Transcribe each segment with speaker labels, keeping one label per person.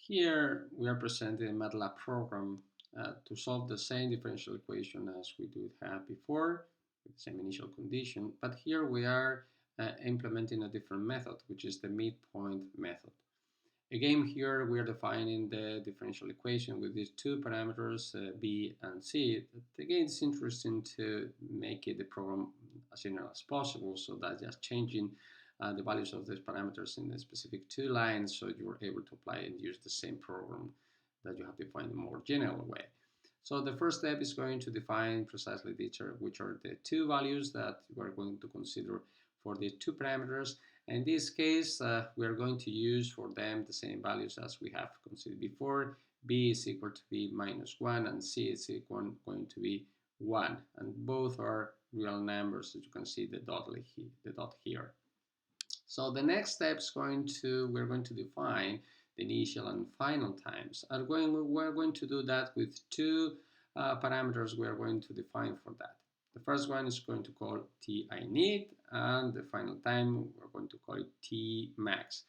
Speaker 1: Here we are presenting a Matlab program to solve the same differential equation as we did have before, with the same initial condition, but here we are implementing a different method, which is the midpoint method. Again, here we are defining the differential equation with these two parameters, b and c. But again, it's interesting to make it the program as general as possible, so that just changing the values of these parameters in the specific two lines, so you're able to apply and use the same program that you have defined in a more general way. So the first step is going to define precisely which are the two values that we are going to consider for the two parameters. In this case, we are going to use for them the same values as we have considered before. B is equal to b minus 1 and c is going to be 1. And both are real numbers, as you can see the dot here. So the next step is we're going to define the initial and final times. We're going to do that with two parameters we are going to define for that. The first one is going to call T I need, and the final time we're going to call it T max.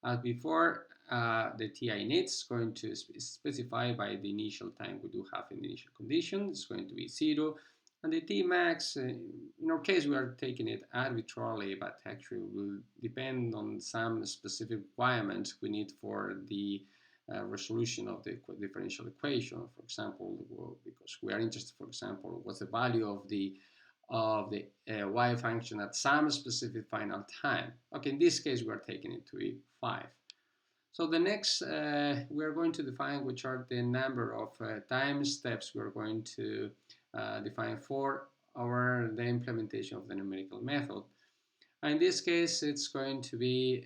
Speaker 1: As before, the T I need is going to specify by the initial time we do have in the initial condition. It's going to be 0. And the T max, in our case, we are taking it arbitrarily, but actually will depend on some specific requirements we need for the resolution of the differential equation. For example, because we are interested, for example, what's the value of the y function at some specific final time. Okay, in this case, we are taking it to be 5. So the next, we are going to define which are the number of time steps we are going to define for the implementation of the numerical method. In this case, it's going to be,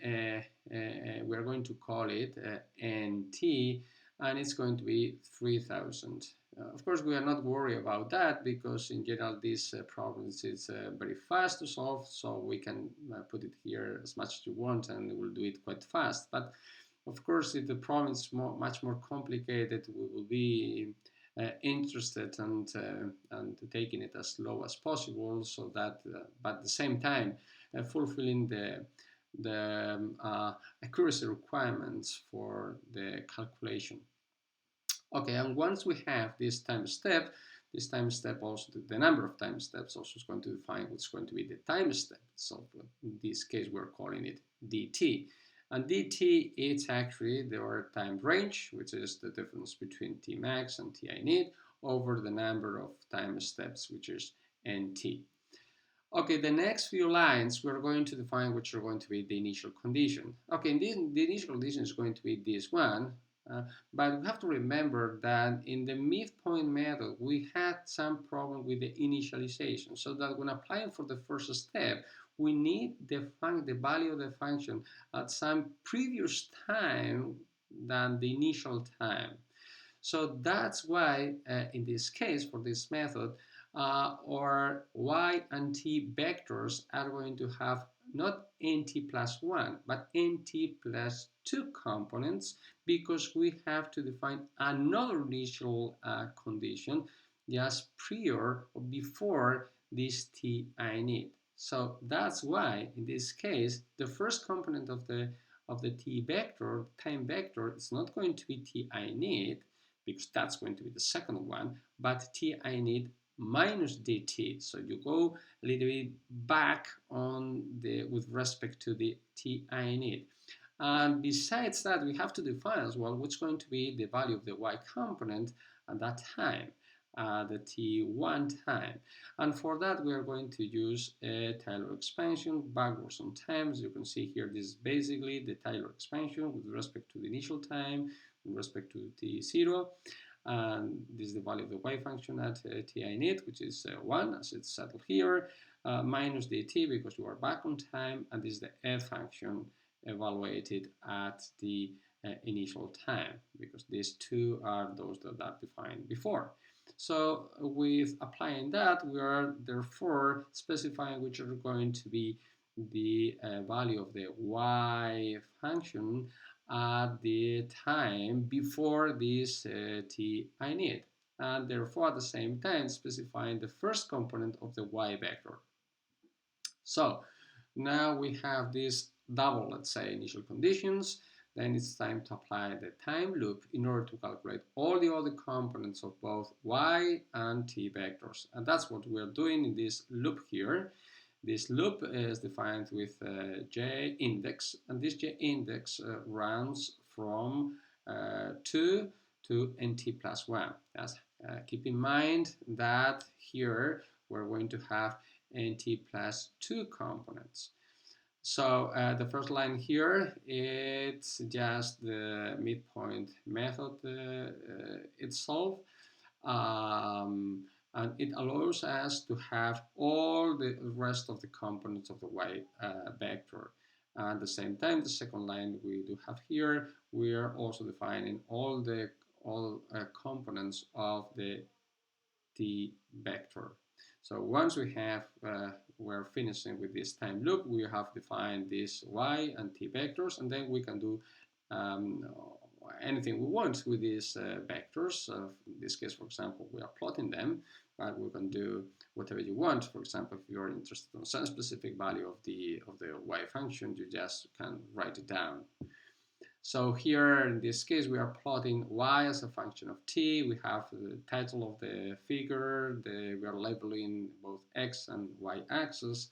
Speaker 1: we're going to call it NT, and it's going to be 3000. Of course, we are not worried about that because in general, this problem is very fast to solve, so we can put it here as much as you want and we'll do it quite fast. But of course, if the problem is much more complicated, we will be interested and taking it as low as possible, so that, but at the same time, fulfilling the accuracy requirements for the calculation. Okay, and once we have this time step also, the number of time steps also is going to define what's going to be the time step. So in this case, we're calling it dt. And dt is actually the time range, which is the difference between T max and T I need over the number of time steps, which is nt. Okay, the next few lines we're going to define which are going to be the initial condition. Okay, the initial condition is going to be this one, but we have to remember that in the midpoint method we had some problem with the initialization, so that when applying for the first step, we need the value of the function at some previous time than the initial time. So that's why in this case, for this method, our y and t vectors are going to have not nt plus 1, but nt plus 2 components, because we have to define another initial condition just prior or before this t I need. So that's why in this case the first component of the t vector, time vector, is not going to be t I need, because that's going to be the second one, but t I need minus dt. So you go a little bit back with respect to the t I need. And besides that, we have to define as well what's going to be the value of the y component at that time, the t1 time. And for that, we are going to use a Taylor expansion backwards on time. As you can see here, this is basically the Taylor expansion with respect to the initial time, with respect to t0. And this is the value of the y function at t I need, which is 1, as it's settled here, minus dt, because you are back on time, and this is the f function evaluated at the initial time, because these two are those that are defined before. So with applying that, we are therefore specifying which are going to be the value of the y function at the time before this t I need, and therefore at the same time specifying the first component of the y vector. So now we have these double, let's say, initial conditions. then it's time to apply the time loop in order to calculate all the other components of both y and t vectors. And that's what we're doing in this loop here. This loop is defined with j index, and this j index runs from 2 to nt plus 1. Keep in mind that here we're going to have nt plus 2 components. So the first line here, it's just the midpoint method itself. And it allows us to have all the rest of the components of the y vector. And at the same time, the second line we do have here, we are also defining all components of the t vector. So once we have, we're finishing with this time loop, we have defined these y and t vectors, and then we can do anything we want with these vectors. In this case, for example, we are plotting them, but we can do whatever you want. For example, if you're interested in some specific value of the y function, you just can write it down. So here, in this case, we are plotting y as a function of t. We have the title of the figure. We are labeling both x and y axis.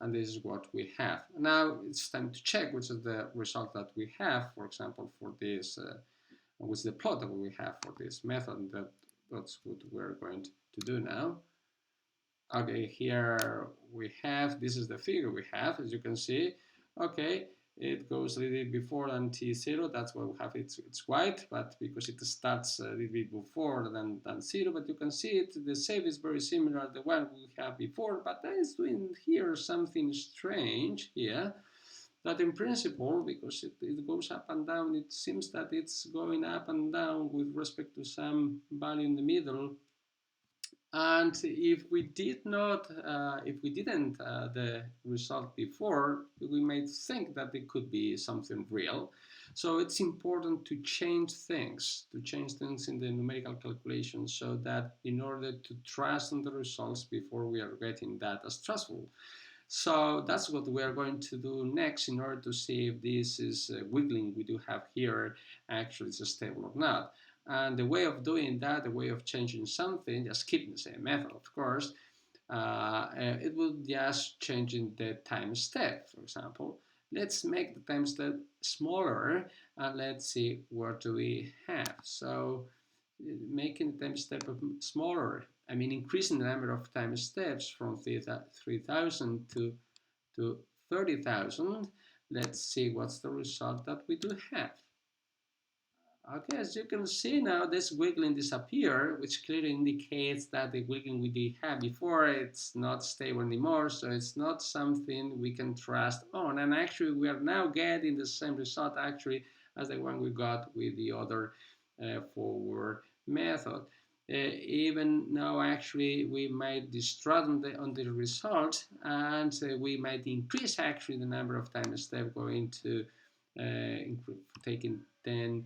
Speaker 1: And this is what we have. Now it's time to check which is the result that we have, for example, for this, which is the plot that we have for this method. That's what we're going to do now. Okay, here we have, this is the figure we have, as you can see. Okay, it goes a little bit before than t0, that's why we have it's white, but because it starts a little bit before than 0, but you can see it, the shape is very similar to the one we have before, but that is doing here something strange here, that in principle, because it goes up and down, it seems that it's going up and down with respect to some value in the middle. And if we didn't the result before, we might think that it could be something real. So it's important to change things in the numerical calculation, so that in order to trust in the results before we are getting that as trustful. So that's what we are going to do next in order to see if this is wiggling we do have here actually is stable or not. And the way of doing that, the way of changing something, just keeping the same method, of course, it will just changing the time step, for example. Let's make the time step smaller, and let's see what do we have. So making the time step smaller, I mean increasing the number of time steps from 3,000 to 30,000. Let's see what's the result that we do have. Okay, as you can see now, this wiggling disappears, which clearly indicates that the wiggling we did have before, it's not stable anymore, so it's not something we can trust on. And actually, we are now getting the same result actually as the one we got with the other forward method. Even now, actually, we might distrust on the result, and we might increase actually the number of time steps going to taking 10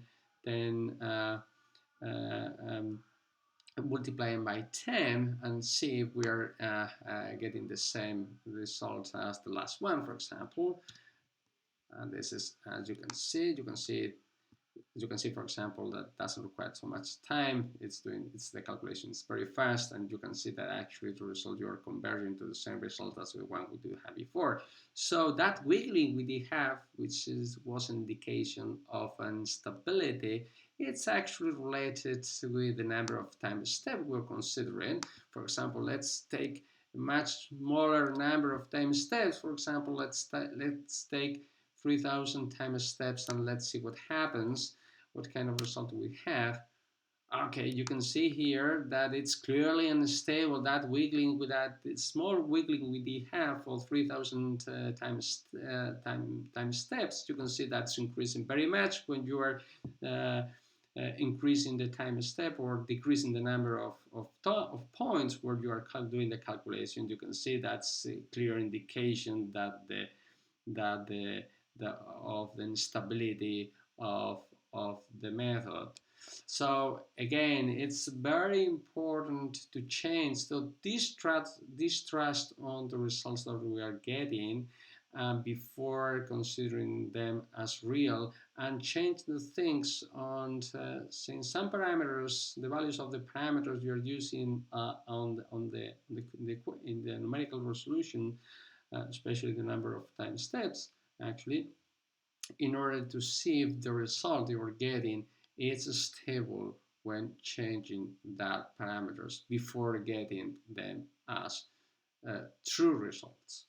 Speaker 1: multiplying by 10 and see if we are getting the same result as the last one, for example. And this is, as you can see, for example, that doesn't require so much time. The calculation is very fast, and you can see that actually the result you are converging to the same result as the one we do have before. So that wiggling we did have, which was an indication of instability, it's actually related with the number of time steps we're considering. For example, let's take a much smaller number of time steps. For example, let's take 3,000 time steps, and let's see what happens, what kind of result we have. Okay, you can see here that it's clearly unstable, that wiggling with that small wiggling we did have for 3,000 time steps. You can see that's increasing very much when you are increasing the time step or decreasing the number of points where you are doing the calculation. You can see that's a clear indication that of the instability of the method. So again, it's very important to change. So distrust on the results that we are getting, before considering them as real, and change the things on since some parameters, the values of the parameters you're using in the numerical resolution, especially the number of time steps, actually, in order to see if the result you are getting is stable when changing that parameters before getting them as true results.